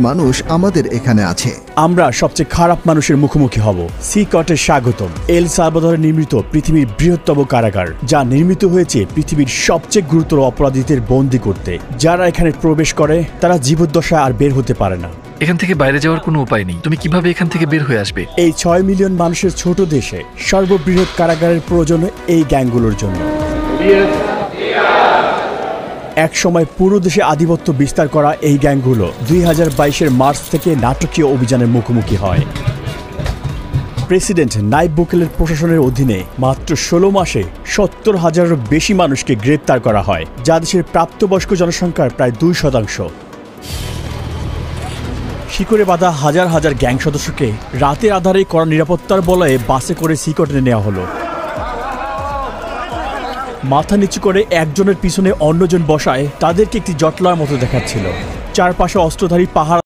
মানুষ আমাদের এখানে আছে। আমরা সবচেয়ে খারাপ মানুষের মুখোমুখি হব। সিকটের স্বাগতম। এল সালভাদরে নির্মিত পৃথিবীর বৃহত্তম কারাগার, যা নির্মিত হয়েছে পৃথিবীর সবচেয়ে গুরুতর অপরাধীদের বন্দী করতে। যারা এখানে প্রবেশ করে তারা জীবদ্দশায় আর বের হতে পারে না। এখান থেকে বাইরে যাওয়ার কোনো উপায় নেই। তুমি কিভাবে এখান থেকে বের হয়ে আসবে? এই 6 মিলিয়ন মানুষের ছোট দেশে সর্ববৃহৎ কারাগারের প্রয়োজন এই গ্যাংগুলোর জন্য। এক সময় পুরো দেশে আধিপত্য বিস্তার করা এই গ্যাংগুলো 2022-এর মার্চ থেকে নাটকীয় অভিযানের মুখোমুখি হয়। প্রেসিডেন্ট নাইব বুকেলের প্রশাসনের অধীনে মাত্র 16 মাসে 70,000-এরও বেশি মানুষকে গ্রেপ্তার করা হয়, যা দেশের প্রাপ্তবয়স্ক জনসংখ্যার প্রায় 2%। শিকড়ে বাঁধা হাজার হাজার গ্যাং সদস্যকে রাতের আধারে কড়া নিরাপত্তার বলয়ে বাসে করে সিকটে নেওয়া হলো। মাথা নিচু করে একজনের পিছনে অন্যজন বসায় তাদেরকে একটি জটলার মতো দেখাচ্ছিল। চারপাশে অস্ত্রধারী পাহাড়